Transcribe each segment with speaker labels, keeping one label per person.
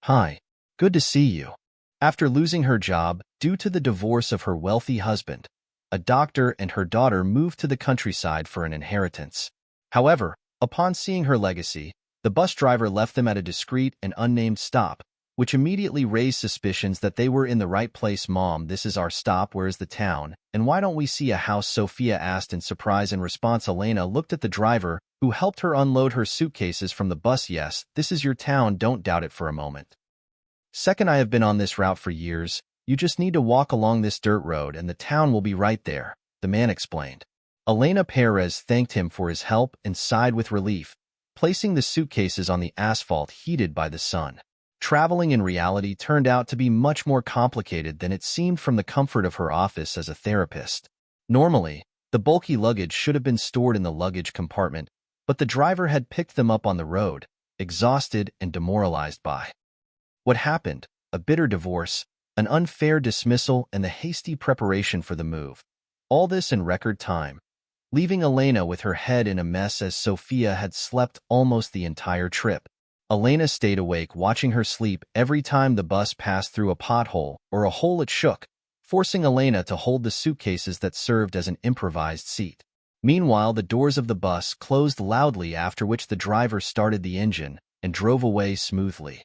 Speaker 1: Hi, good to see you. After losing her job due to the divorce of her wealthy husband, a doctor and her daughter moved to the countryside for an inheritance. However, upon seeing her legacy, the bus driver left them at a discreet and unnamed stop, which immediately raised suspicions that they were in the right place. Mom, this is our stop. Where is the town? And why don't we see a house? Sofia asked in surprise. In response, Elena looked at the driver, who helped her unload her suitcases from the bus. Yes, this is your town. Don't doubt it for a moment. Second, I have been on this route for years. You just need to walk along this dirt road and the town will be right there, the man explained. Elena Perez thanked him for his help and sighed with relief, placing the suitcases on the asphalt heated by the sun. Traveling in reality turned out to be much more complicated than it seemed from the comfort of her office as a therapist. Normally, the bulky luggage should have been stored in the luggage compartment, but the driver had picked them up on the road, exhausted and demoralized by what happened: a bitter divorce, an unfair dismissal, and the hasty preparation for the move. All this in record time, leaving Elena with her head in a mess as Sofia had slept almost the entire trip. Elena stayed awake watching her sleep every time the bus passed through a pothole or a hole it shook, forcing Elena to hold the suitcases that served as an improvised seat. Meanwhile, the doors of the bus closed loudly, after which the driver started the engine and drove away smoothly,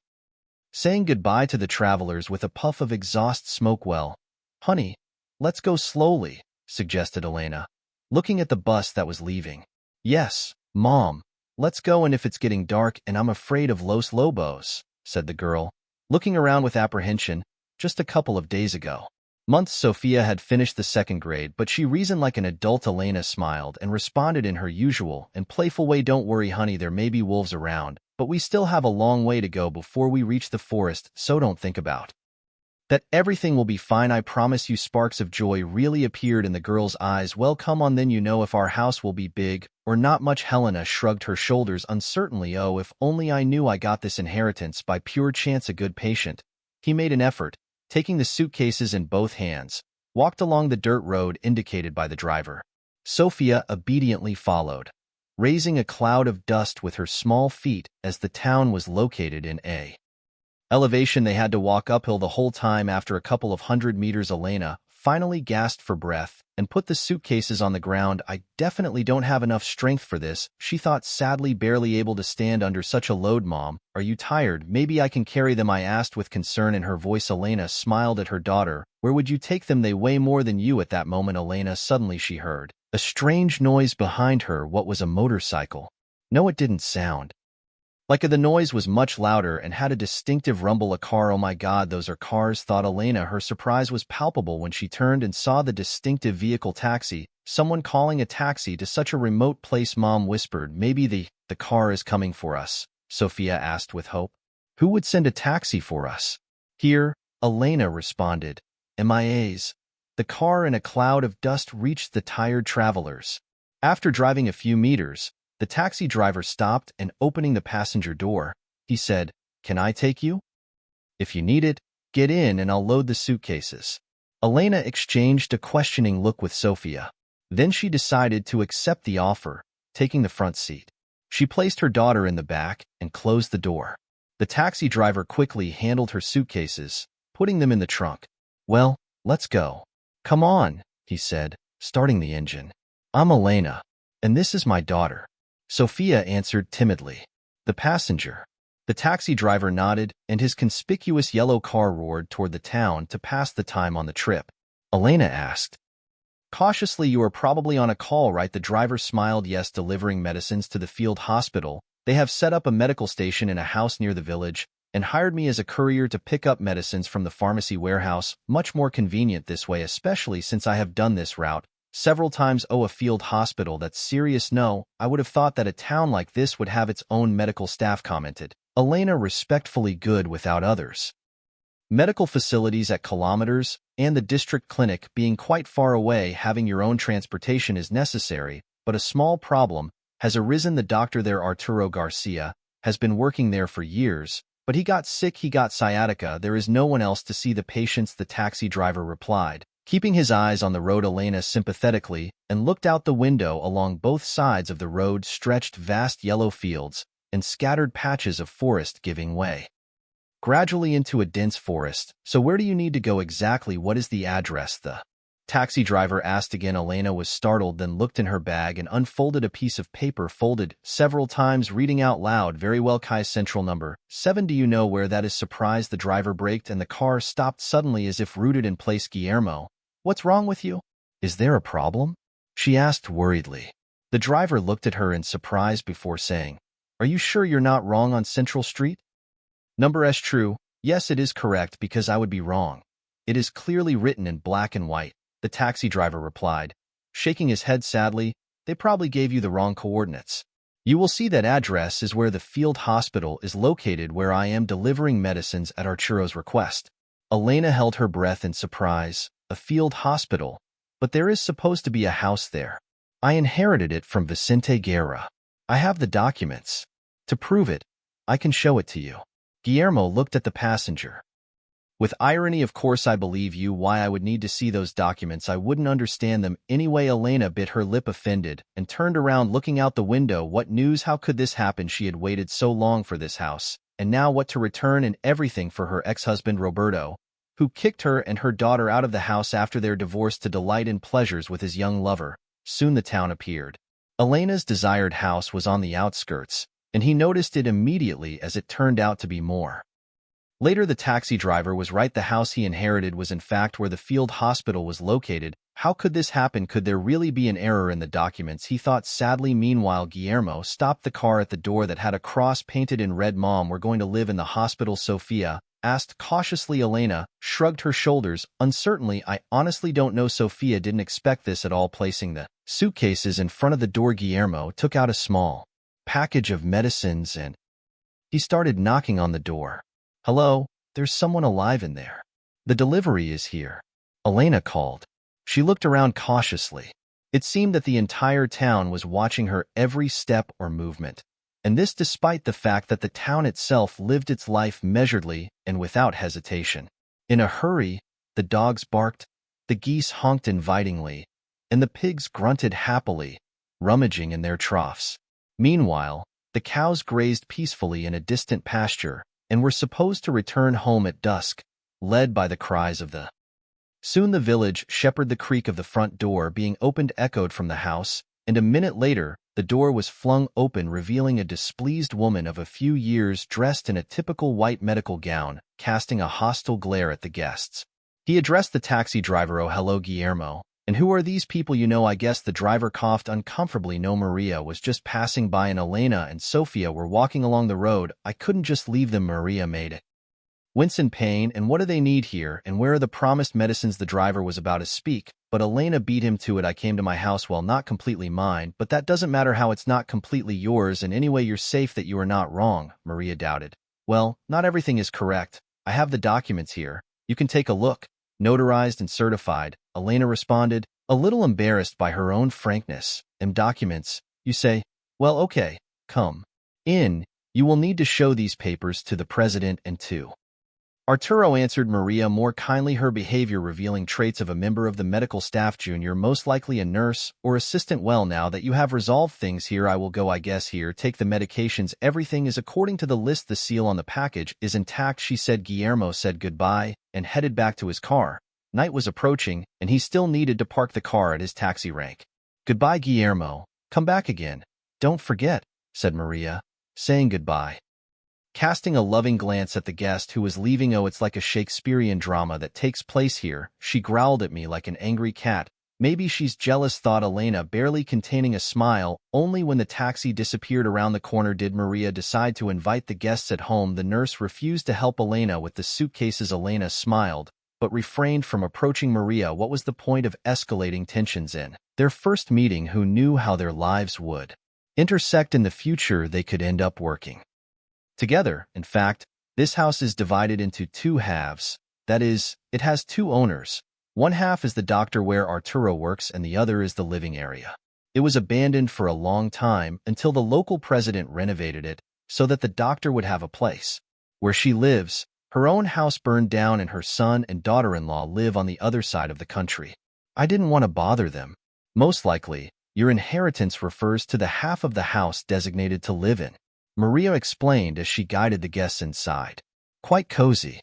Speaker 1: saying goodbye to the travelers with a puff of exhaust smoke. Well, honey, let's go slowly, suggested Elena, looking at the bus that was leaving. Yes, Mom, let's go, and if it's getting dark and I'm afraid of Los Lobos, said the girl, looking around with apprehension. Just a couple of days ago. Months Sofia had finished the second grade, but she reasoned like an adult. Elena smiled and responded in her usual and playful way. Don't worry, honey, there may be wolves around, but we still have a long way to go before we reach the forest, so don't think about that. Everything will be fine, I promise you. Sparks of joy really appeared in the girl's eyes. Well, come on then, you know if our house will be big or not much. Helena shrugged her shoulders uncertainly. Oh, if only I knew I got this inheritance by pure chance. A good patient. He made an effort, taking the suitcases in both hands, walked along the dirt road indicated by the driver. Sofia obediently followed, raising a cloud of dust with her small feet as the town was located in a elevation. They had to walk uphill the whole time. After a couple of 100 meters, Elena finally gasped for breath and put the suitcases on the ground. I definitely don't have enough strength for this, she thought sadly, barely able to stand under such a load. Mom, are you tired? Maybe I can carry them, I asked with concern in her voice. Elena smiled at her daughter. Where would you take them? They weigh more than you. At that moment, Elena suddenly she heard a strange noise behind her. What was a motorcycle? No, it didn't sound like the noise was much louder and had a distinctive rumble. A car. Oh my God, those are cars, thought Elena. Her surprise was palpable when she turned and saw the distinctive vehicle. Taxi. Someone calling a taxi to such a remote place. Mom whispered. Maybe the car is coming for us, Sofia asked with hope. Who would send a taxi for us? Here, Elena responded. MIAs. The car in a cloud of dust reached the tired travelers. After driving a few meters, the taxi driver stopped and, opening the passenger door, he said, Can I take you? If you need it, get in and I'll load the suitcases. Elena exchanged a questioning look with Sofia. Then she decided to accept the offer, taking the front seat. She placed her daughter in the back and closed the door. The taxi driver quickly handled her suitcases, putting them in the trunk. Well, let's go. Come on, he said, starting the engine. I'm Elena, and this is my daughter, Sofia answered timidly. The passenger. The taxi driver nodded, and his conspicuous yellow car roared toward the town to pass the time on the trip. Elena asked cautiously, You are probably on a call, right? The driver smiled. Yes, delivering medicines to the field hospital. They have set up a medical station in a house near the village and hired me as a courier to pick up medicines from the pharmacy warehouse. Much more convenient this way, especially since I have done this route several times. Oh, a field hospital, that's serious. No, I would have thought that a town like this would have its own medical staff, commented Elena respectfully. Good without others. Medical facilities at kilometers and the district clinic being quite far away, having your own transportation is necessary, but a small problem has arisen. The doctor there, Arturo Garcia, has been working there for years, but he got sick. He got sciatica. There is no one else to see the patients, the taxi driver replied, keeping his eyes on the road. Elena sympathetically and looked out the window. Along both sides of the road stretched vast yellow fields and scattered patches of forest giving way gradually into a dense forest. So where do you need to go exactly? What is the address? The taxi driver asked again. Elena was startled, then looked in her bag and unfolded a piece of paper folded several times, reading out loud, "Very well, Kai's Central number 7. Do you know where that is?" Surprised, the driver braked and the car stopped suddenly as if rooted in place. "Guillermo, what's wrong with you? Is there a problem?" she asked worriedly. The driver looked at her in surprise before saying, "Are you sure you're not wrong on Central Street?" "Number is true. Yes, it is correct, because I would be wrong. It is clearly written in black and white," the taxi driver replied, shaking his head sadly. "They probably gave you the wrong coordinates. You will see that address is where the field hospital is located, where I am delivering medicines at Arturo's request." Elena held her breath in surprise. A field hospital? But there is supposed to be a house there. "I inherited it from Vicente Guerra. I have the documents. To prove it, I can show it to you." Guillermo looked at the passenger with irony. "Of course I believe you. Why I would need to see those documents? I wouldn't understand them anyway." Elena bit her lip, offended, and turned around, looking out the window. What news? How could this happen? She had waited so long for this house, and now what? To return and everything for her ex-husband Roberto, who kicked her and her daughter out of the house after their divorce to delight in pleasures with his young lover. Soon the town appeared. Elena's desired house was on the outskirts, and he noticed it immediately, as it turned out to be more. Later, the taxi driver was right. The house he inherited was in fact where the field hospital was located. How could this happen? Could there really be an error in the documents? He thought sadly. Meanwhile, Guillermo stopped the car at the door that had a cross painted in red. "Mom, we're going to live in the hospital?" Sofia asked cautiously. Elena shrugged her shoulders uncertainly. "I honestly don't know." Sofia didn't expect this at all. Placing the suitcases in front of the door, Guillermo took out a small package of medicines and he started knocking on the door. "Hello, there's someone alive in there. The delivery is here," Elena called. She looked around cautiously. It seemed that the entire town was watching her every step or movement, and this despite the fact that the town itself lived its life measuredly and without hesitation. In a hurry, the dogs barked, the geese honked invitingly, and the pigs grunted happily, rummaging in their troughs. Meanwhile, the cows grazed peacefully in a distant pasture and were supposed to return home at dusk, led by the cries of the. Soon the village shepherd. The creak of the front door being opened echoed from the house, and a minute later, the door was flung open, revealing a displeased woman of a few years, dressed in a typical white medical gown, casting a hostile glare at the guests. He addressed the taxi driver. "Oh, hello, Guillermo. And who are these people you know?" "I guess." The driver coughed uncomfortably. "No, Maria was just passing by, and Elena and Sofia were walking along the road. I couldn't just leave them." Maria made it wince in pain. "And what do they need here? And where are the promised medicines?" The driver was about to speak, but Elena beat him to it. "I came to my house. Well, not completely mine, but that doesn't matter. How it's not completely yours, and anyway you're safe. That you are not wrong." Maria doubted. "Well, not everything is correct. I have the documents here. You can take a look. Notarized and certified," Elena responded, a little embarrassed by her own frankness. "Documents, you say? Well, okay, come in. You will need to show these papers to the president and to Arturo," answered Maria more kindly, her behavior revealing traits of a member of the medical staff. "Junior, most likely a nurse or assistant. Well, now that you have resolved things here, I will go, I guess. Here, take the medications. Everything is according to the list. The seal on the package is intact," she said. Guillermo said goodbye and headed back to his car. Night was approaching, and he still needed to park the car at his taxi rank. "Goodbye, Guillermo. Come back again. Don't forget," said Maria, saying goodbye. Casting a loving glance at the guest who was leaving. "Oh, it's like a Shakespearean drama that takes place here." She growled at me like an angry cat. "Maybe she's jealous," thought Elena, barely containing a smile. Only when the taxi disappeared around the corner did Maria decide to invite the guests at home. The nurse refused to help Elena with the suitcases. Elena smiled, but refrained from approaching Maria. What was the point of escalating tensions in their first meeting? Who knew how their lives would intersect in the future? They could end up working together. In fact, this house is divided into two halves. That is, it has two owners. One half is the doctor where Arturo works, and the other is the living area. It was abandoned for a long time until the local president renovated it so that the doctor would have a place where she lives. Her own house burned down, and her son and daughter-in-law live on the other side of the country. "I didn't want to bother them." "Most likely, your inheritance refers to the half of the house designated to live in," Maria explained as she guided the guests inside. Quite cozy.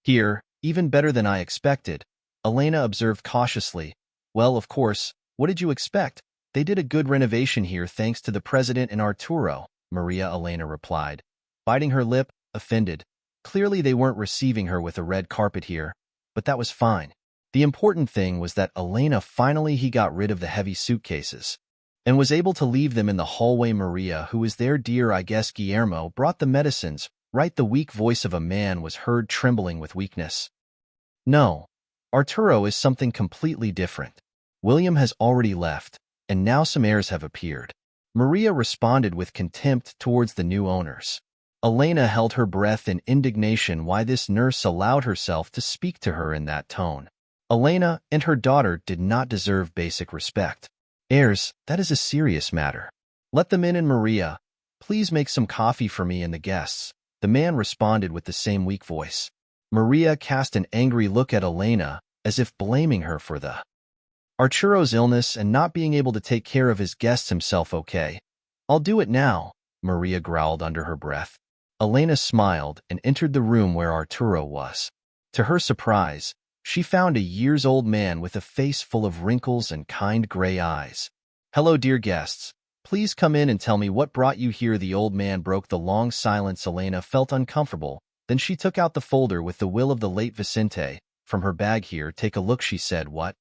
Speaker 1: Here, even better than I expected, Elena observed cautiously. Well, of course, what did you expect? They did a good renovation here thanks to the president and Arturo, Maria Elena replied, biting her lip, offended. Clearly they weren't receiving her with a red carpet here, but that was fine. The important thing was that Elena finally got rid of the heavy suitcases and was able to leave them in the hallway. Maria, who was there, dear, I guess Guillermo brought the medicines, right? The weak voice of a man was heard, trembling with weakness. No, Arturo is something completely different. William has already left, and now some heirs have appeared. Maria responded with contempt towards the new owners. Elena held her breath in indignation why this nurse allowed herself to speak to her in that tone. Elena and her daughter did not deserve basic respect. Heirs, that is a serious matter. Let them in. And Maria, please make some coffee for me and the guests. The man responded with the same weak voice. Maria cast an angry look at Elena, as if blaming her for the Arturo's illness and not being able to take care of his guests himself. Okay, I'll do it now, Maria growled under her breath. Elena smiled and entered the room where Arturo was. To her surprise, she found a years-old man with a face full of wrinkles and kind gray eyes. Hello, dear guests. Please come in and tell me what brought you here. The old man broke the long silence. Elena felt uncomfortable. Then she took out the folder with the will of the late Vicente from her bag. Here, take a look, she said. What?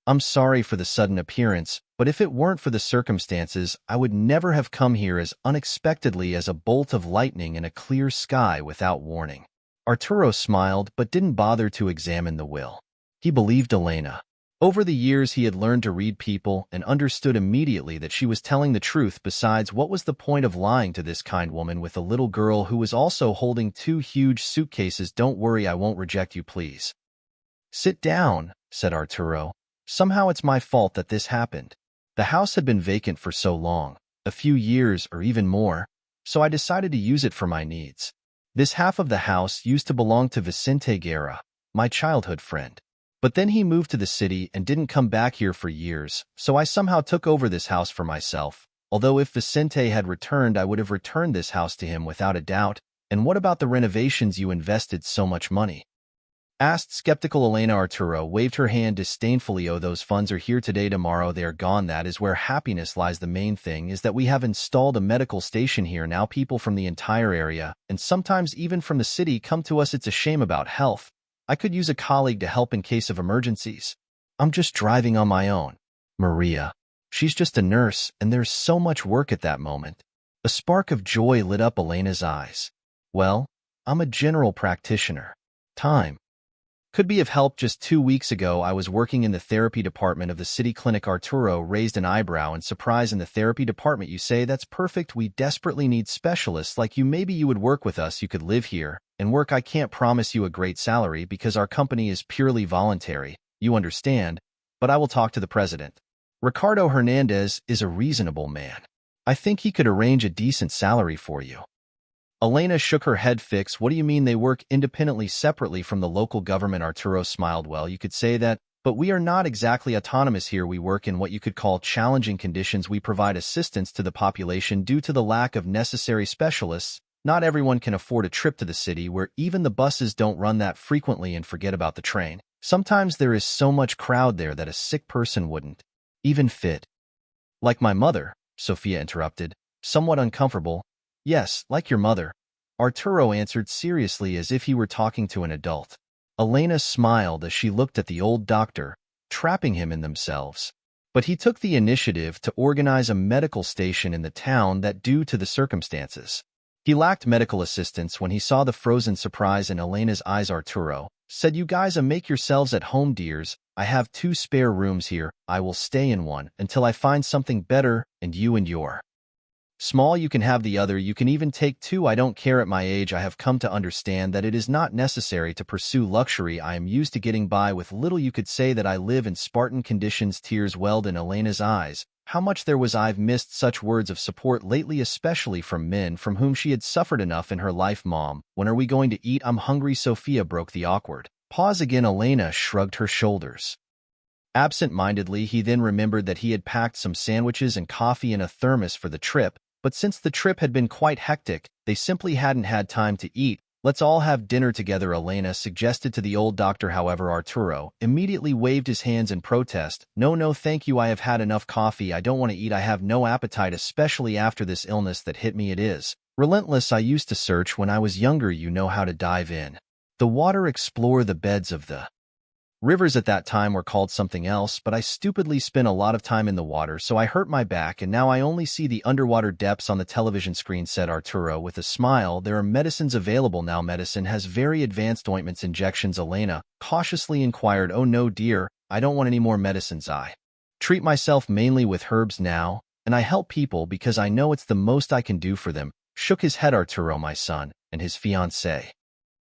Speaker 1: I'm sorry for the sudden appearance, but if it weren't for the circumstances, I would never have come here as unexpectedly as a bolt of lightning in a clear sky without warning. Arturo smiled but didn't bother to examine the will. He believed Elena. Over the years he had learned to read people and understood immediately that she was telling the truth. Besides, what was the point of lying to this kind woman with a little girl who was also holding 2 huge suitcases? Don't worry, I won't reject you, please. Sit down, said Arturo. Somehow it's my fault that this happened. The house had been vacant for so long, a few years or even more, so I decided to use it for my needs. This half of the house used to belong to Vicente Guerra, my childhood friend. But then he moved to the city and didn't come back here for years, so I somehow took over this house for myself. Although if Vicente had returned, I would have returned this house to him without a doubt. And what about the renovations you invested so much money? Asked skeptical Elena. Arturo waved her hand disdainfully. Oh, those funds are here today, tomorrow they are gone. That is where happiness lies. The main thing is that we have installed a medical station here now. People from the entire area, and sometimes even from the city, come to us. It's a shame about health. I could use a colleague to help in case of emergencies. I'm just driving on my own. Maria. She's just a nurse, and there's so much work at that moment. A spark of joy lit up Elena's eyes. Well, I'm a general practitioner. Time could be of help. Just 2 weeks ago, I was working in the therapy department of the city clinic. Arturo raised an eyebrow in surprise. In the therapy department, you say? That's perfect. We desperately need specialists like you. Maybe you would work with us. You could live here and work. I can't promise you a great salary because our company is purely voluntary, you understand, but I will talk to the president. Ricardo Hernandez is a reasonable man. I think he could arrange a decent salary for you. Elena shook her head. Fix? What do you mean? They work independently, separately from the local government. Arturo smiled. Well, you could say that, but we are not exactly autonomous here. We work in what you could call challenging conditions. We provide assistance to the population due to the lack of necessary specialists. Not everyone can afford a trip to the city where even the buses don't run that frequently, and forget about the train. Sometimes there is so much crowd there that a sick person wouldn't even fit. Like my mother, Sofia interrupted, somewhat uncomfortable. Yes, like your mother, Arturo answered seriously as if he were talking to an adult. Elena smiled as she looked at the old doctor, trapping him in themselves. But he took the initiative to organize a medical station in the town that, due to the circumstances, he lacked medical assistance. When he saw the frozen surprise in Elena's eyes, Arturo said, You guys make yourselves at home, dears. I have 2 spare rooms here. I will stay in one until I find something better, and your small, you can have the other. You can even take 2. I don't care. At my age, I have come to understand that it is not necessary to pursue luxury. I am used to getting by with little. You could say that I live in Spartan conditions. Tears welled in Elena's eyes. How much there was. I've missed such words of support lately, especially from men from whom she had suffered enough in her life. Mom, when are we going to eat? I'm hungry. Sofia broke the awkward pause again. Elena shrugged her shoulders. Absent-mindedly, he then remembered that he had packed some sandwiches and coffee in a thermos for the trip, but since the trip had been quite hectic, they simply hadn't had time to eat. Let's all have dinner together, Elena suggested to the old doctor. However, Arturo immediately waved his hands in protest. No, no, thank you. I have had enough coffee. I don't want to eat. I have no appetite, especially after this illness that hit me. It is relentless. I used to search when I was younger. You know how to dive in the water, explore the beds of the rivers. At that time were called something else, but I stupidly spent a lot of time in the water, so I hurt my back, and now I only see the underwater depths on the television screen, said Arturo with a smile. There are medicines available now. Medicine has very advanced ointments, injections, Elena cautiously inquired. Oh no, dear, I don't want any more medicines. I treat myself mainly with herbs now, and I help people because I know it's the most I can do for them, shook his head Arturo. My son and his fiancée,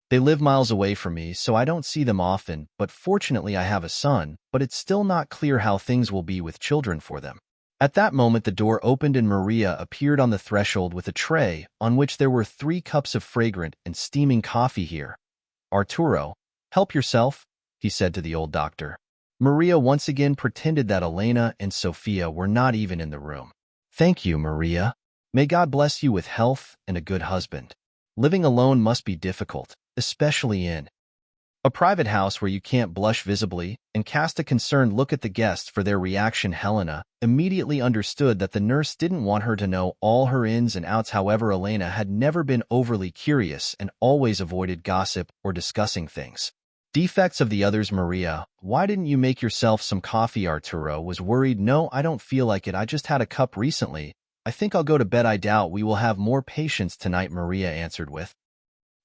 Speaker 1: they live miles away from me, so I don't see them often, but fortunately I have a son, but it's still not clear how things will be with children for them. At that moment the door opened and Maria appeared on the threshold with a tray on which there were 3 cups of fragrant and steaming coffee. Here, Arturo, help yourself, he said to the old doctor. Maria once again pretended that Elena and Sofia were not even in the room. Thank you, Maria. May God bless you with health and a good husband. Living alone must be difficult, especially in a private house where you can't blush visibly, and cast a concerned look at the guests for their reaction. Helena immediately understood that the nurse didn't want her to know all her ins and outs. However, Elena had never been overly curious and always avoided gossip or discussing things. Defects of the others. Maria, why didn't you make yourself some coffee? Arturo was worried. No, I don't feel like it. I just had a cup recently. I think I'll go to bed. I doubt we will have more patients tonight, Maria answered with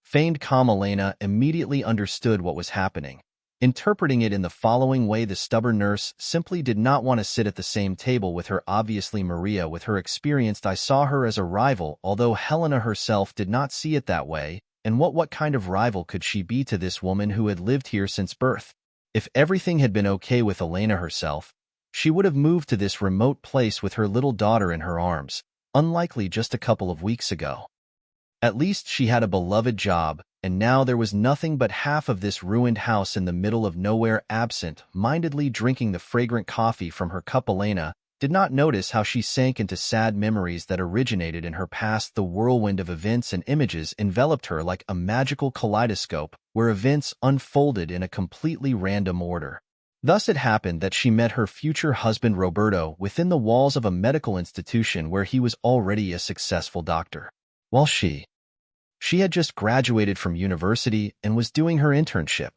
Speaker 1: feigned calm. Elena immediately understood what was happening, interpreting it in the following way. The stubborn nurse simply did not want to sit at the same table with her. Obviously, Maria, with her experience, I saw her as a rival, although Helena herself did not see it that way. And what kind of rival could she be to this woman who had lived here since birth? If everything had been okay with Elena herself, she would have moved to this remote place with her little daughter in her arms, unlikely just a couple of weeks ago. At least she had a beloved job, and now there was nothing but half of this ruined house in the middle of nowhere. Absent-mindedly drinking the fragrant coffee from her cup, Elena did not notice how she sank into sad memories that originated in her past. The whirlwind of events and images enveloped her like a magical kaleidoscope, where events unfolded in a completely random order. Thus it happened that she met her future husband Roberto within the walls of a medical institution where he was already a successful doctor, while she had just graduated from university and was doing her internship.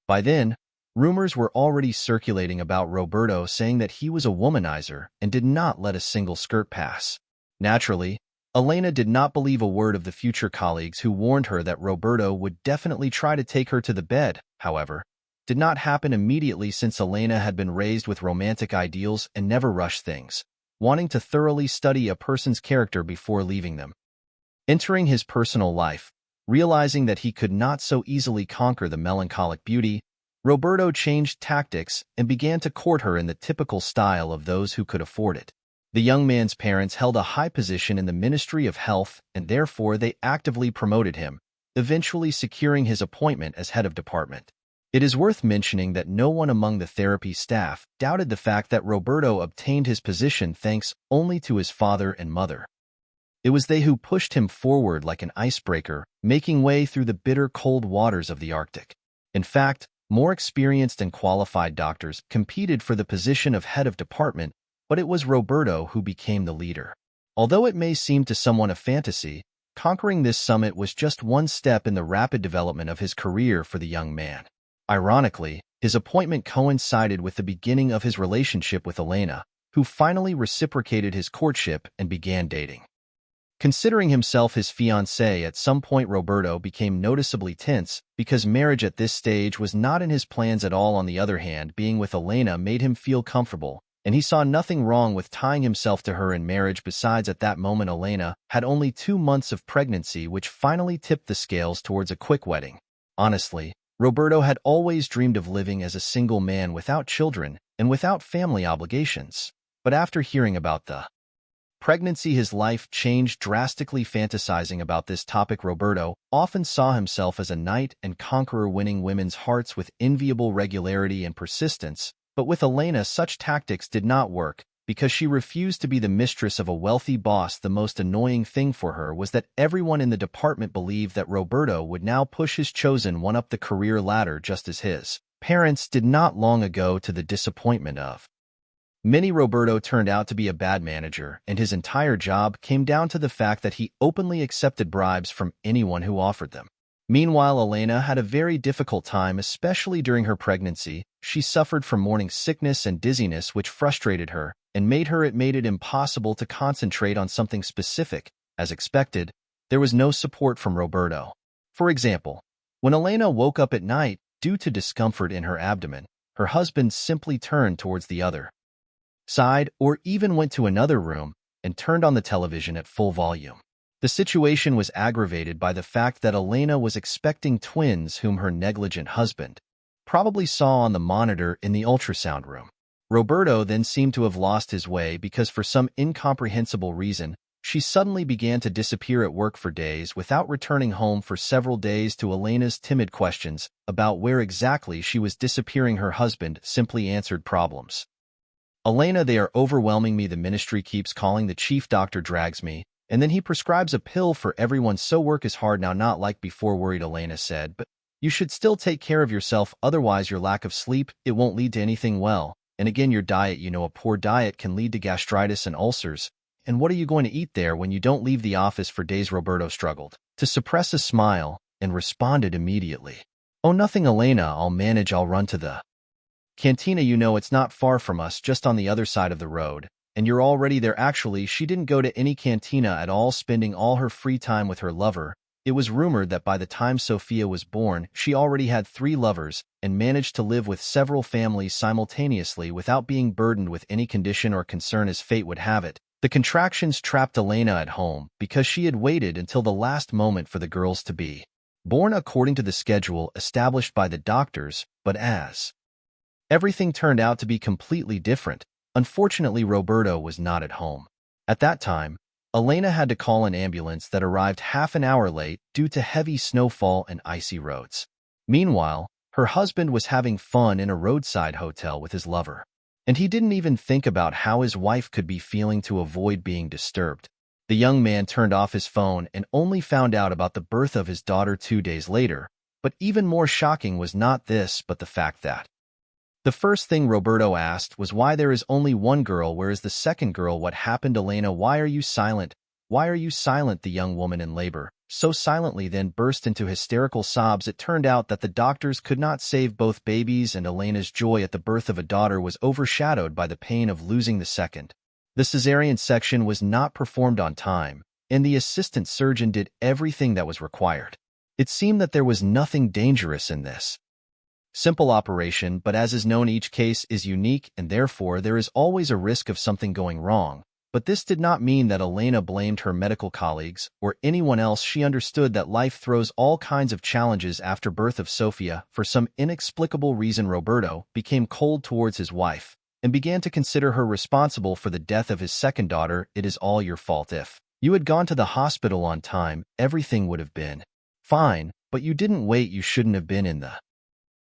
Speaker 1: By then, rumors were already circulating about Roberto, saying that he was a womanizer and did not let a single skirt pass. Naturally, Elena did not believe a word of the future colleagues who warned her that Roberto would definitely try to take her to the bed. However, did not happen immediately, since Elena had been raised with romantic ideals and never rushed things, wanting to thoroughly study a person's character before leaving them. Entering his personal life, realizing that he could not so easily conquer the melancholic beauty, Roberto changed tactics and began to court her in the typical style of those who could afford it. The young man's parents held a high position in the Ministry of Health, and therefore they actively promoted him, eventually securing his appointment as head of department. It is worth mentioning that no one among the therapy staff doubted the fact that Roberto obtained his position thanks only to his father and mother. It was they who pushed him forward like an icebreaker, making way through the bitter cold waters of the Arctic. In fact, more experienced and qualified doctors competed for the position of head of department, but it was Roberto who became the leader. Although it may seem to someone a fantasy, conquering this summit was just one step in the rapid development of his career for the young man. Ironically, his appointment coincided with the beginning of his relationship with Elena, who finally reciprocated his courtship and began dating. Considering himself his fiancé at some point, Roberto became noticeably tense because marriage at this stage was not in his plans at all. On the other hand, being with Elena made him feel comfortable, and he saw nothing wrong with tying himself to her in marriage. Besides, at that moment Elena had only 2 months of pregnancy, which finally tipped the scales towards a quick wedding. Honestly, Roberto had always dreamed of living as a single man without children and without family obligations. But after hearing about the pregnancy, his life changed drastically. Fantasizing about this topic, Roberto often saw himself as a knight and conqueror, winning women's hearts with enviable regularity and persistence. But with Elena, such tactics did not work, because she refused to be the mistress of a wealthy boss. The most annoying thing for her was that everyone in the department believed that Roberto would now push his chosen one up the career ladder just as his parents did not long ago, to the disappointment of many. Roberto turned out to be a bad manager, and his entire job came down to the fact that he openly accepted bribes from anyone who offered them. Meanwhile, Elena had a very difficult time, especially during her pregnancy. She suffered from morning sickness and dizziness, which frustrated her and made it impossible to concentrate on something specific. As expected, there was no support from Roberto. For example, when Elena woke up at night due to discomfort in her abdomen, her husband simply turned towards the other side or even went to another room and turned on the television at full volume. The situation was aggravated by the fact that Elena was expecting twins whom her negligent husband probably saw on the monitor in the ultrasound room. Roberto then seemed to have lost his way because for some incomprehensible reason, she suddenly began to disappear at work for days without returning home for several days. To Elena's timid questions about where exactly she was disappearing, her husband simply answered problems. Elena, they are overwhelming me. The ministry keeps calling, the chief doctor drags me, and then he prescribes a pill for everyone, so work is hard now, not like before. Worried, Elena said, but you should still take care of yourself, otherwise your lack of sleep, it won't lead to anything well. And again, your diet, a poor diet can lead to gastritis and ulcers. And what are you going to eat there when you don't leave the office for days? Roberto struggled to suppress a smile and responded immediately. Oh, nothing, Elena, I'll manage. I'll run to the cantina. It's not far from us, just on the other side of the road. And you're already there. Actually, she didn't go to any cantina at all, spending all her free time with her lover. It was rumored that by the time Sofia was born, she already had 3 lovers and managed to live with several families simultaneously without being burdened with any condition or concern. As fate would have it, the contractions trapped Elena at home because she had waited until the last moment for the girls to be born according to the schedule established by the doctors. But as everything turned out to be completely different, unfortunately, Roberto was not at home. At that time, Elena had to call an ambulance that arrived half an hour late due to heavy snowfall and icy roads. Meanwhile, her husband was having fun in a roadside hotel with his lover, and he didn't even think about how his wife could be feeling to avoid being disturbed. The young man turned off his phone and only found out about the birth of his daughter 2 days later. But even more shocking was not this, but the fact that the first thing Roberto asked was why there is only one girl, where is the second girl? What happened, Elena? Why are you silent? Why are you silent? The young woman in labor so silently then burst into hysterical sobs. It turned out that the doctors could not save both babies, and Elena's joy at the birth of a daughter was overshadowed by the pain of losing the second. The cesarean section was not performed on time, and the assistant surgeon did everything that was required. It seemed that there was nothing dangerous in this simple operation, but as is known, each case is unique, and therefore there is always a risk of something going wrong. But this did not mean that Elena blamed her medical colleagues or anyone else. She understood that life throws all kinds of challenges. After birth of Sofia, for some inexplicable reason, Roberto became cold towards his wife and began to consider her responsible for the death of his second daughter. It is all your fault. If you had gone to the hospital on time, everything would have been fine, but you didn't wait. You shouldn't have been in the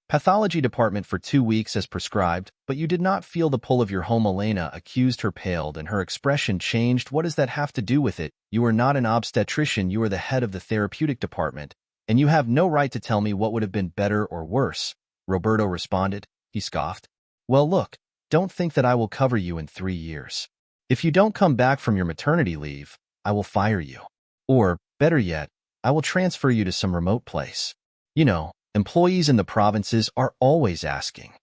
Speaker 1: pathology department for 2 weeks as prescribed, but you did not feel the pull of your home. Elena accused her, paled, and her expression changed. What does that have to do with it? You are not an obstetrician. You are the head of the therapeutic department, and you have no right to tell me what would have been better or worse. Roberto responded. He scoffed. Well, look, don't think that I will cover you in 3 years. If you don't come back from your maternity leave, I will fire you. Or, better yet, I will transfer you to some remote place. Employees in the provinces are always asking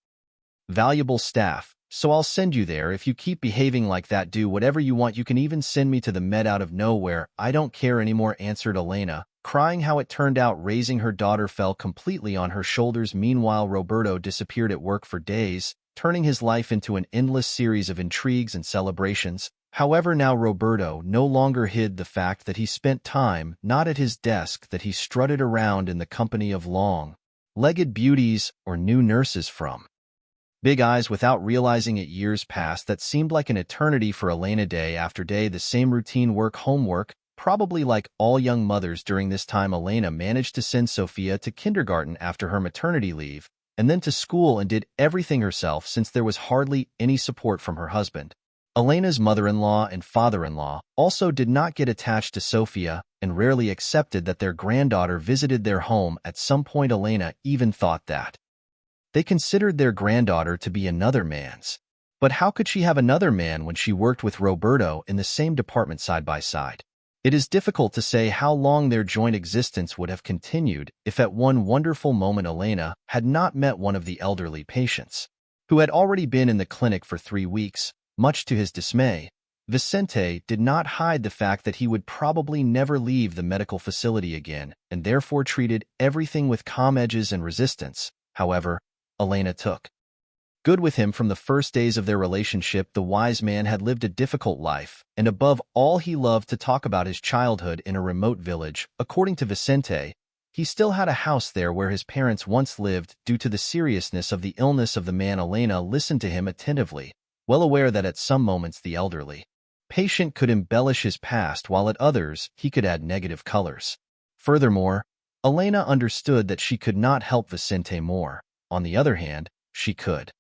Speaker 1: valuable staff, so I'll send you there. If you keep behaving like that, do whatever you want. You can even send me to the Med out of nowhere. I don't care anymore, answered Elena, crying. How it turned out, raising her daughter fell completely on her shoulders. Meanwhile, Roberto disappeared at work for days, turning his life into an endless series of intrigues and celebrations. However, now Roberto no longer hid the fact that he spent time not at his desk, that he strutted around in the company of long-legged beauties or new nurses from big eyes. Without realizing it, years passed that seemed like an eternity for Elena. Day after day, the same routine work, homework. Probably like all young mothers during this time, Elena managed to send Sofia to kindergarten after her maternity leave, and then to school, and did everything herself since there was hardly any support from her husband. Elena's mother-in-law and father-in-law also did not get attached to Sofia and rarely accepted that their granddaughter visited their home. At some point, Elena even thought that they considered their granddaughter to be another man's. But how could she have another man when she worked with Roberto in the same department side by side? It is difficult to say how long their joint existence would have continued if at one wonderful moment Elena had not met one of the elderly patients, who had already been in the clinic for 3 weeks. Much to his dismay, Vicente did not hide the fact that he would probably never leave the medical facility again and therefore treated everything with calm edges and resistance. However, Elena took good with him from the first days of their relationship. The wise man had lived a difficult life, and above all he loved to talk about his childhood in a remote village. According to Vicente, he still had a house there where his parents once lived. Due to the seriousness of the illness of the man, Elena listened to him attentively, well aware that at some moments the elderly patient could embellish his past while at others he could add negative colors. Furthermore, Elena understood that she could not help Vicente more. On the other hand, she could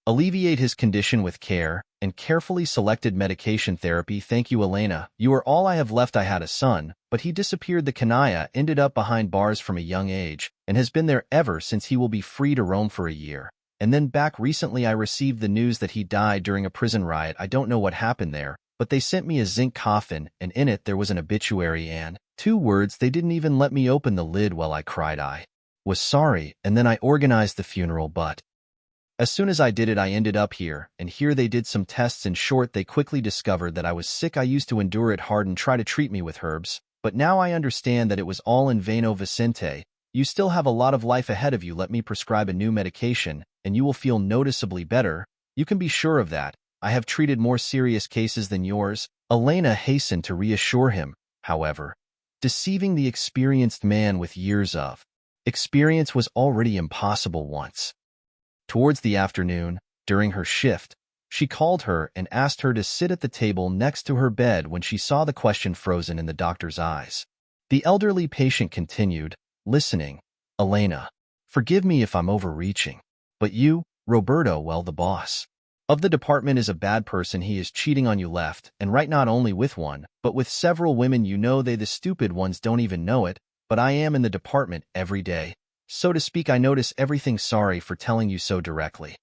Speaker 1: alleviate his condition with care and carefully selected medication therapy. Thank you, Elena. You are all I have left. I had a son, but he disappeared. The canalla ended up behind bars from a young age and has been there ever since. He will be free to roam for a year. And then back recently I received the news that he died during a prison riot. I don't know what happened there, but they sent me a zinc coffin, and in it there was an obituary and 2 words. They didn't even let me open the lid. Well, I cried. I was sorry, and then I organized the funeral, but as soon as I did it, I ended up here, and here they did some tests. In short, they quickly discovered that I was sick. I used to endure it hard and try to treat me with herbs, but now I understand that it was all in vain. Oh, Vicente, you still have a lot of life ahead of you. Let me prescribe a new medication, and you will feel noticeably better. You can be sure of that. I have treated more serious cases than yours. Elena hastened to reassure him, however, deceiving the experienced man with years of experience was already impossible once. Towards the afternoon, during her shift, she called her and asked her to sit at the table next to her bed. When she saw the question frozen in the doctor's eyes, the elderly patient continued, listening. Elena, forgive me if I'm overreaching, but you, Roberto, well, the boss of the department is a bad person. He is cheating on you left and right, not only with one, but with several women. You know, they the stupid ones don't even know it, but I am in the department every day, so to speak. I notice everything. Sorry for telling you so directly.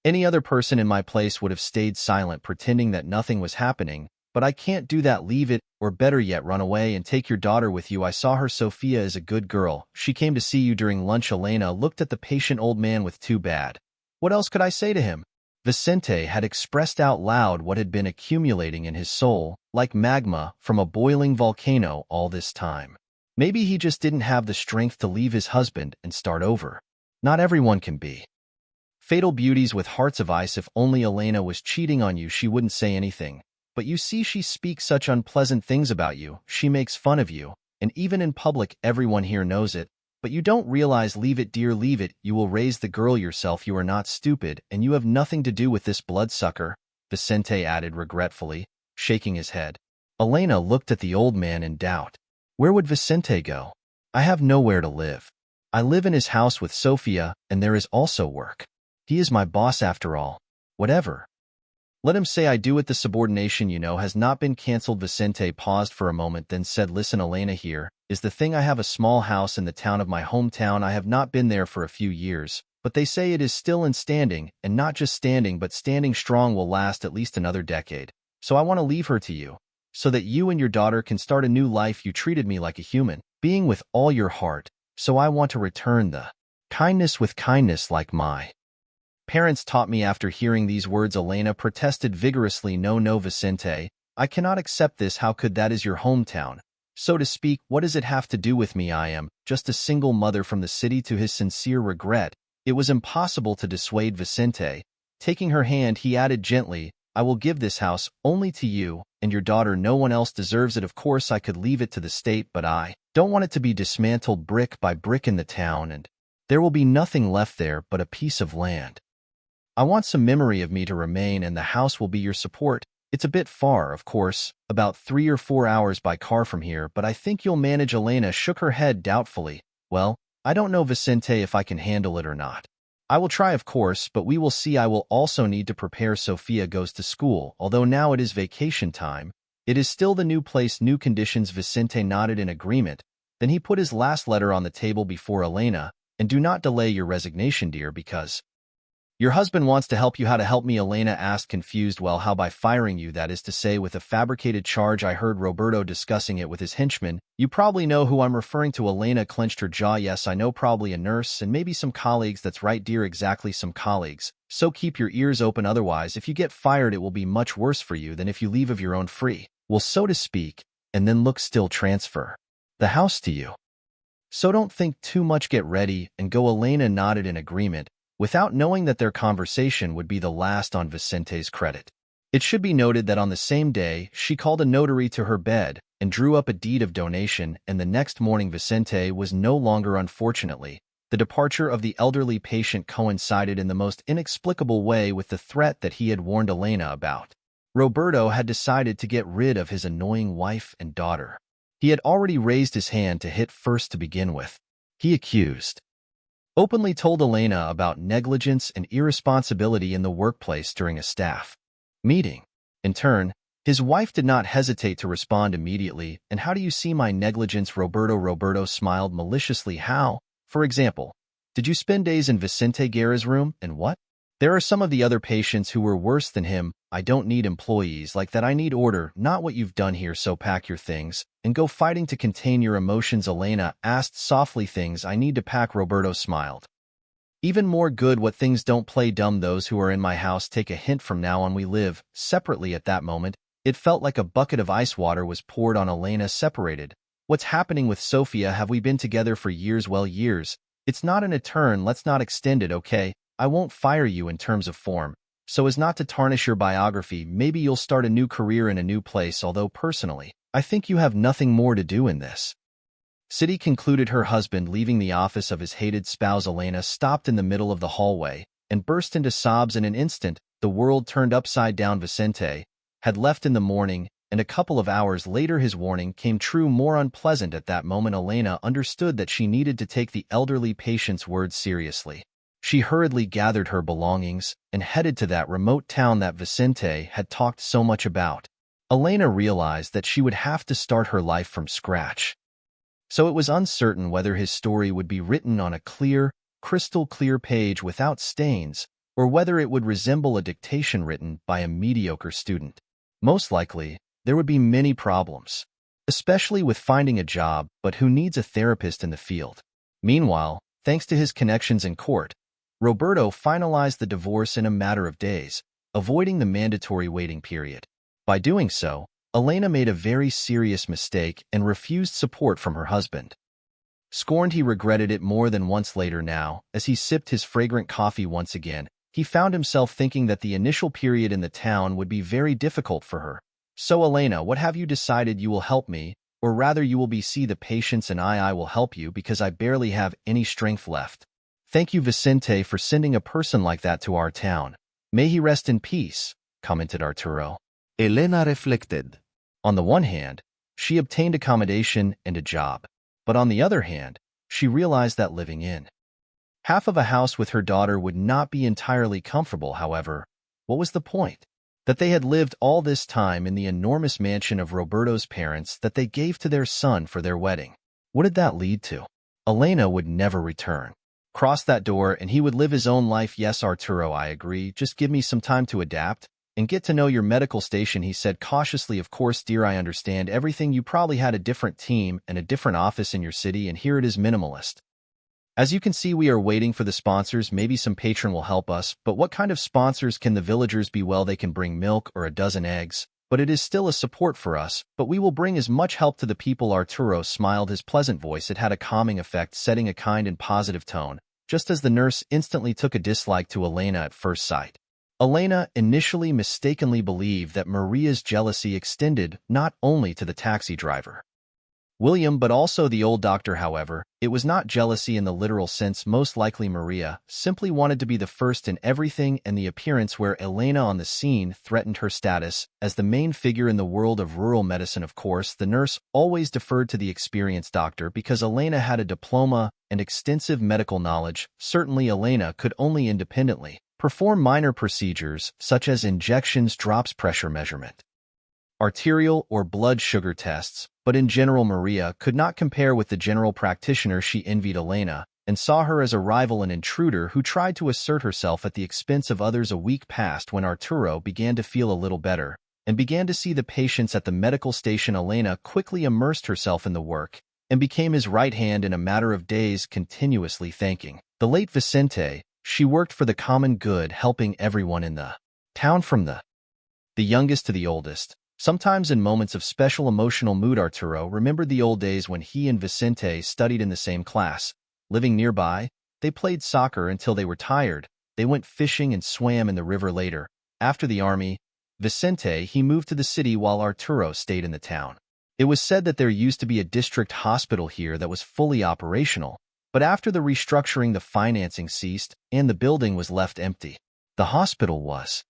Speaker 1: Any other person in my place would have stayed silent, pretending that nothing was happening, but I can't do that. Leave it, or better yet, run away and take your daughter with you. I saw her. Sofia is a good girl. She came to see you during lunch. Elena looked at the patient old man with too bad. What else could I say to him? Vicente had expressed out loud what had been accumulating in his soul, like magma from a boiling volcano all this time. Maybe he just didn't have the strength to leave his husband and start over. Not everyone can be fatal beauties with hearts of ice. If only Elena was cheating on you, she wouldn't say anything. But you see, she speaks such unpleasant things about you. She makes fun of you, and even in public everyone here knows it. But you don't realize. Leave it, dear, leave it. You will raise the girl yourself. You are not stupid, and you have nothing to do with this bloodsucker, Vicente added regretfully, shaking his head. Elena looked at the old man in doubt. Where would Vicente go? I have nowhere to live. I live in his house with Sofia, and there is also work. He is my boss after all. Whatever. Let him say I do it. The subordination, you know, has not been cancelled. Vicente paused for a moment, then said, listen, Elena, here is the thing. I have a small house in the town of my hometown. I have not been there for a few years, but they say it is still in standing, and not just standing, but standing strong. Will last at least another decade. So I want to leave her to you, so that you and your daughter can start a new life. You treated me like a human being with all your heart, so I want to return the kindness with kindness like my parents taught me. After hearing these words, Elena protested vigorously. No, no, Vicente, I cannot accept this. How could? That is your hometown, so to speak. What does it have to do with me? I am just a single mother from the city. To his sincere regret, it was impossible to dissuade Vicente. Taking her hand, he added gently, I will give this house only to you and your daughter. No one else deserves it. Of course, I could leave it to the state, but I don't want it to be dismantled brick by brick in the town, and there will be nothing left there but a piece of land. I want some memory of me to remain, and the house will be your support. It's a bit far, of course, about 3 or 4 hours by car from here, but I think you'll manage. Elena shook her head doubtfully. Well, I don't know, Vicente, if I can handle it or not. I will try, of course, but we will see. I will also need to prepare. Sofia goes to school. Although now it is vacation time, it is still the new place, new conditions. Vicente nodded in agreement. Then he put his last letter on the table before Elena. And do not delay your resignation, dear, because your husband wants to help you. How to help me? Elena asked, confused. Well, how? By firing you, that is to say, with a fabricated charge. I heard Roberto discussing it with his henchman. You probably know who I'm referring to. Elena clenched her jaw. Yes, I know, probably a nurse and maybe some colleagues. That's right, dear, exactly, some colleagues. So keep your ears open, otherwise, if you get fired, it will be much worse for you than if you leave of your own free will, so to speak, and then look still transfer the house to you. So don't think too much, get ready and go. Elena nodded in agreement, without knowing that their conversation would be the last on Vicente's credit. It should be noted that on the same day, she called a notary to her bed and drew up a deed of donation, and the next morning Vicente was no longer. Unfortunately, the departure of the elderly patient coincided in the most inexplicable way with the threat that he had warned Elena about. Roberto had decided to get rid of his annoying wife and daughter. He had already raised his hand to hit first to begin with. He openly told Elena about negligence and irresponsibility in the workplace during a staff meeting. In turn, his wife did not hesitate to respond immediately. And how do you see my negligence, Roberto? Roberto smiled maliciously. How? For example, did you spend days in Vicente Guerra's room? And what? There are some of the other patients who were worse than him. I don't need employees like that. I need order, not what you've done here. So pack your things and go fighting to contain your emotions. Elena asked softly. Things I need to pack, Roberto smiled. Even more good. What things? Don't play dumb. Those who are in my house, take a hint, from now on we live separately. At that moment, it felt like a bucket of ice water was poured on Elena. Separated? What's happening with Sofia? Have we been together for years? Well, years. It's not an etern. Let's not extend it, okay? I won't fire you in terms of form, so as not to tarnish your biography. Maybe you'll start a new career in a new place, although personally, I think you have nothing more to do in this city, concluded her husband. Leaving the office of his hated spouse, Elena stopped in the middle of the hallway and burst into sobs. In an instant, the world turned upside down. Vicente had left in the morning, and a couple of hours later his warning came true. More unpleasant. At that moment, Elena understood that she needed to take the elderly patient's words seriously. She hurriedly gathered her belongings and headed to that remote town that Vicente had talked so much about. Elena realized that she would have to start her life from scratch. So it was uncertain whether his story would be written on a clear, crystal clear page without stains, or whether it would resemble a dictation written by a mediocre student. Most likely, there would be many problems, especially with finding a job, but who needs a therapist in the field? Meanwhile, thanks to his connections in court, Roberto finalized the divorce in a matter of days, avoiding the mandatory waiting period. By doing so, Elena made a very serious mistake and refused support from her husband. Scorned, he regretted it more than once. Later now, as he sipped his fragrant coffee once again, he found himself thinking that the initial period in the town would be very difficult for her. So, Elena, what have you decided? You will help me, or rather you will see the patients, and I will help you because I barely have any strength left. Thank you, Vicente, for sending a person like that to our town. May he rest in peace, commented Arturo.
Speaker 2: Elena reflected.
Speaker 1: On the one hand, she obtained accommodation and a job, but on the other hand, she realized that living in half of a house with her daughter would not be entirely comfortable. However, what was the point? That they had lived all this time in the enormous mansion of Roberto's parents that they gave to their son for their wedding. What did that lead to? Elena would never return. Cross that door and he would live his own life. Yes, Arturo, I agree. Just give me some time to adapt and get to know your medical station, he said cautiously. Of course, dear, I understand everything. You probably had a different team and a different office in your city, and here it is, minimalist. As you can see, we are waiting for the sponsors. Maybe some patron will help us, but what kind of sponsors can the villagers be? Well, they can bring milk or a dozen eggs, but it is still a support for us, but we will bring as much help to the people. Arturo smiled, his pleasant voice. It had a calming effect, setting a kind and positive tone, just as the nurse instantly took a dislike to Elena at first sight. Elena initially mistakenly believed that Maria's jealousy extended not only to the taxi driver, William, but also the old doctor. However, it was not jealousy in the literal sense. Most likely Maria simply wanted to be the first in everything, and the appearance where Elena on the scene threatened her status as the main figure in the world of rural medicine. Of course, the nurse always deferred to the experienced doctor because Elena had a diploma and extensive medical knowledge, certainly Elena could only independently perform minor procedures such as injections, drops, pressure measurement, arterial or blood sugar tests, but in general Maria could not compare with the general practitioner. She envied Elena and saw her as a rival and intruder who tried to assert herself at the expense of others. A week passed when Arturo began to feel a little better and began to see the patients at the medical station. Elena quickly immersed herself in the work and became his right hand in a matter of days, continuously thanking the late Vicente. She worked for the common good, helping everyone in the town from the youngest to the oldest. Sometimes in moments of special emotional mood, Arturo remembered the old days when he and Vicente studied in the same class. Living nearby, they played soccer until they were tired. They went fishing and swam in the river later. After the army, he moved to the city while Arturo stayed in the town. It was said that there used to be a district hospital here that was fully operational, but after the restructuring the financing ceased and the building was left empty. The hospital was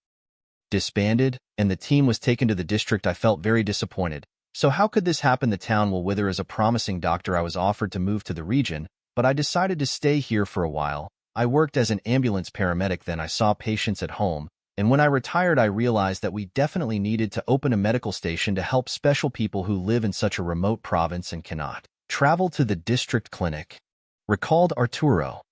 Speaker 1: disbanded, and the team was taken to the district. I felt very disappointed. So how could this happen? The town will wither. As a promising doctor, I was offered to move to the region, but I decided to stay here for a while. I worked as an ambulance paramedic, then I saw patients at home, and when I retired I realized that we definitely needed to open a medical station to help special people who live in such a remote province and cannot travel to the district clinic, recalled Arturo.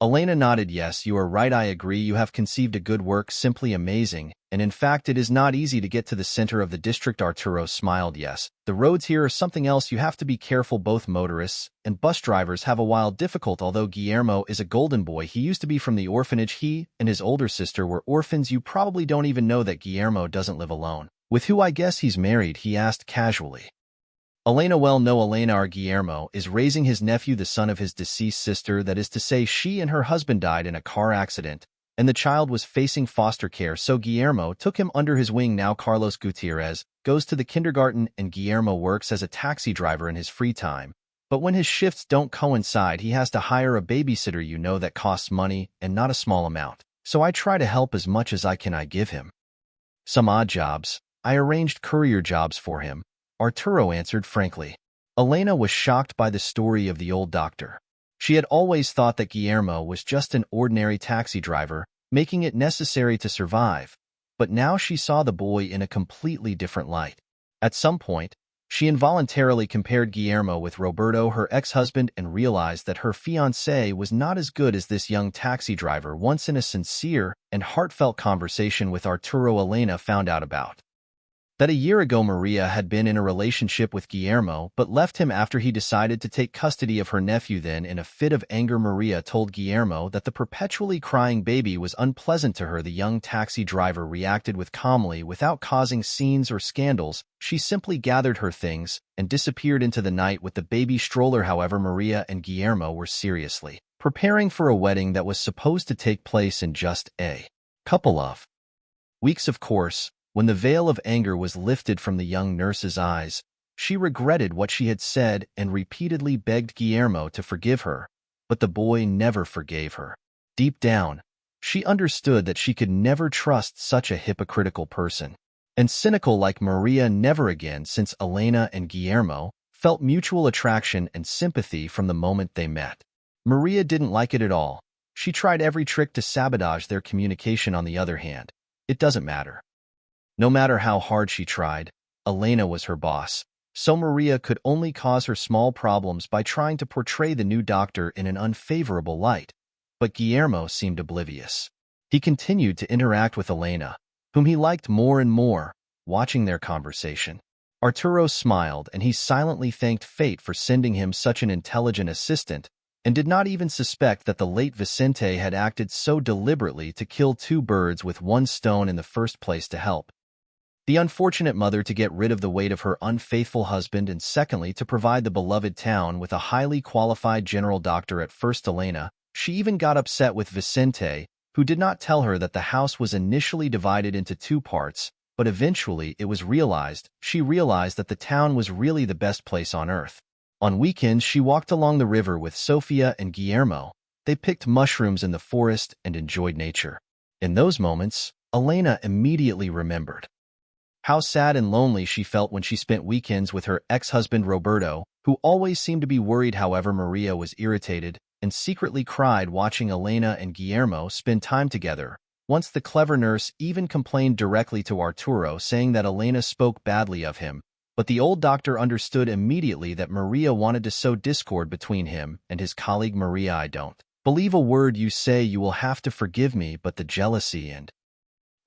Speaker 1: Elena nodded. Yes, you are right. I agree. You have conceived a good work, simply amazing. And in fact, it is not easy to get to the center of the district. Arturo smiled. Yes, the roads here are something else. You have to be careful. Both motorists and bus drivers have a while difficult. Although Guillermo is a golden boy, he used to be from the orphanage. He and his older sister were orphans. You probably don't even know that Guillermo doesn't live alone. With who? I guess he's married, he asked casually. Elena. Well, no, Elena, our Guillermo is raising his nephew, the son of his deceased sister. That is to say, she and her husband died in a car accident, and the child was facing foster care, so Guillermo took him under his wing. Now Carlos Gutierrez goes to the kindergarten, and Guillermo works as a taxi driver in his free time. But when his shifts don't coincide, he has to hire a babysitter. You know that costs money, and not a small amount. So I try to help as much as I can. I give him some odd jobs. I arranged courier jobs for him, Arturo answered frankly. Elena was shocked by the story of the old doctor. She had always thought that Guillermo was just an ordinary taxi driver, making it necessary to survive, but now she saw the boy in a completely different light. At some point, she involuntarily compared Guillermo with Roberto, her ex-husband, and realized that her fiancé was not as good as this young taxi driver. Once in a sincere and heartfelt conversation with Arturo, Elena found out about that a year ago Maria had been in a relationship with Guillermo but left him after he decided to take custody of her nephew. Then, in a fit of anger, Maria told Guillermo that the perpetually crying baby was unpleasant to her. The young taxi driver reacted with calmly without causing scenes or scandals. She simply gathered her things and disappeared into the night with the baby stroller. However, Maria and Guillermo were seriously preparing for a wedding that was supposed to take place in just a couple of weeks. Of course, when the veil of anger was lifted from the young nurse's eyes, she regretted what she had said and repeatedly begged Guillermo to forgive her, but the boy never forgave her. Deep down, she understood that she could never trust such a hypocritical person and cynical like Maria. Never again, since Elena and Guillermo felt mutual attraction and sympathy from the moment they met. Maria didn't like it at all. She tried every trick to sabotage their communication. On the other hand, it doesn't matter. No matter how hard she tried, Elena was her boss, so Maria could only cause her small problems by trying to portray the new doctor in an unfavorable light. But Guillermo seemed oblivious. He continued to interact with Elena, whom he liked more and more. Watching their conversation, Arturo smiled, and he silently thanked fate for sending him such an intelligent assistant, and did not even suspect that the late Vicente had acted so deliberately to kill two birds with one stone. In the first place, to help the unfortunate mother to get rid of the weight of her unfaithful husband, and secondly, to provide the beloved town with a highly qualified general doctor. At first, Elena, she even got upset with Vicente, who did not tell her that the house was initially divided into two parts, but eventually it was realized. She realized that the town was really the best place on earth. On weekends, she walked along the river with Sofia and Guillermo. They picked mushrooms in the forest and enjoyed nature. In those moments, Elena immediately remembered How sad and lonely she felt when she spent weekends with her ex-husband Roberto, who always seemed to be worried. However, Maria was irritated and secretly cried watching Elena and Guillermo spend time together. Once the clever nurse even complained directly to Arturo, saying that Elena spoke badly of him, but the old doctor understood immediately that Maria wanted to sow discord between him and his colleague. Maria, I don't believe a word you say. You will have to forgive me, but the jealousy and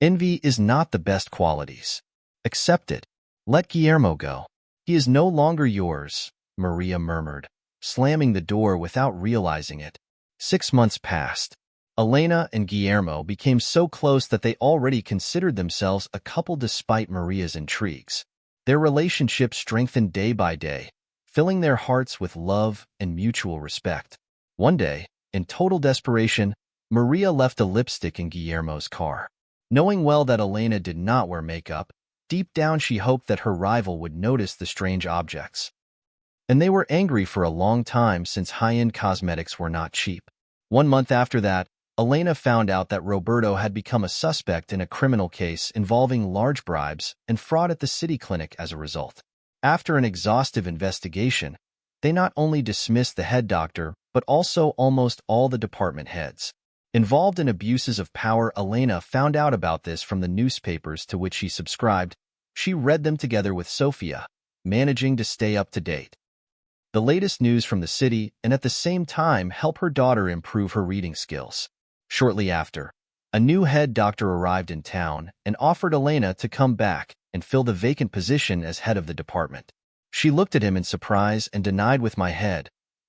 Speaker 1: envy is not the best qualities. Accept it. Let Guillermo go. He is no longer yours, Maria murmured, slamming the door without realizing it. 6 months passed. Elena and Guillermo became so close that they already considered themselves a couple despite Maria's intrigues. Their relationship strengthened day by day, filling their hearts with love and mutual respect. One day, in total desperation, Maria left a lipstick in Guillermo's car. Knowing well that Elena did not wear makeup, deep down she hoped that her rival would notice the strange objects. And they were angry for a long time, since high-end cosmetics were not cheap. 1 month after that, Elena found out that Roberto had become a suspect in a criminal case involving large bribes and fraud at the city clinic. As a result, after an exhaustive investigation, they not only dismissed the head doctor, but also almost all the department heads involved in abuses of power. Elena found out about this from the newspapers to which she subscribed. She read them together with Sofia, managing to stay up to date the latest news from the city and at the same time help her daughter improve her reading skills. Shortly after, a new head doctor arrived in town and offered Elena to come back and fill the vacant position as head of the department. She looked at him in surprise and denied with my head,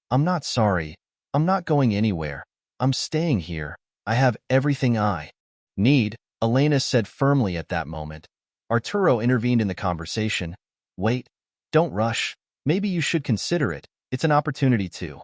Speaker 1: "I'm not sorry. I'm not going anywhere. I'm staying here. I have everything I need," Elena said firmly. At that moment, Arturo intervened in the conversation. "Wait, don't rush. Maybe you should consider it. It's an opportunity to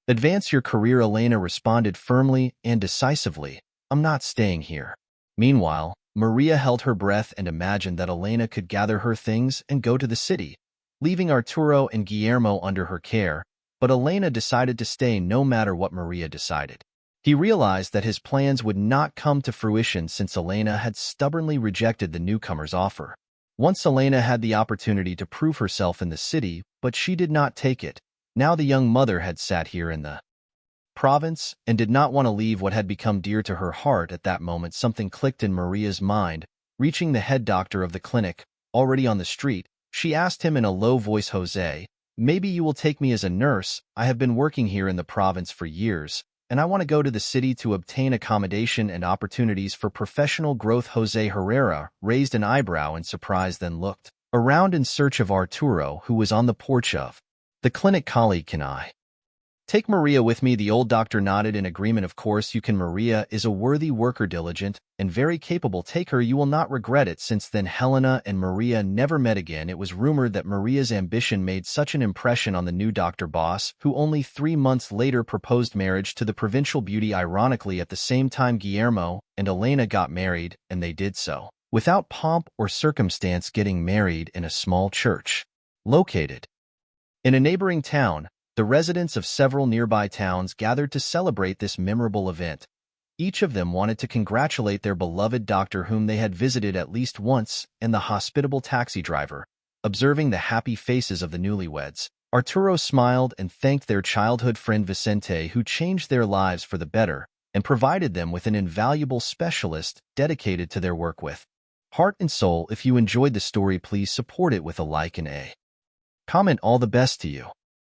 Speaker 1: advance your career," Elena responded firmly and decisively. "I'm not staying here." Meanwhile, Maria held her breath and imagined that Elena could gather her things and go to the city, leaving Arturo and Guillermo under her care. But Elena decided to stay no matter what Maria decided. He realized that his plans would not come to fruition since Elena had stubbornly rejected the newcomer's offer. Once Elena had the opportunity to prove herself in the city, but she did not take it. Now the young mother had sat here in the province and did not want to leave what had become dear to her heart. At that moment, something clicked in Maria's mind. Reaching the head doctor of the clinic, already on the street, she asked him in a low voice, "Jose, maybe you will take me as a nurse. I have been working here in the province for years, and I want to go to the city to obtain accommodation and opportunities for professional growth." Jose Herrera raised an eyebrow in surprise, then looked around in search of Arturo, who was on the porch of the clinic. "Colleague, can I take Maria with me?" The old doctor nodded in agreement. "Of course you can. Maria is a worthy worker, diligent and very capable. Take her, you will not regret it." Since then, Helena and Maria never met again. It was rumored that Maria's ambition made such an impression on the new doctor boss, who only 3 months later proposed marriage to the provincial beauty. Ironically, at the same time, Guillermo and Elena got married, and they did so without pomp or circumstance, getting married in a small church located in a neighboring town. The residents of several nearby towns gathered to celebrate this memorable event. Each of them wanted to congratulate their beloved doctor, whom they had visited at least once, and the hospitable taxi driver. Observing the happy faces of the newlyweds, Arturo smiled and thanked their childhood friend Vicente, who changed their lives for the better and provided them with an invaluable specialist dedicated to their work with heart and soul. If you enjoyed the story, please support it with a like and a comment. All the best to you.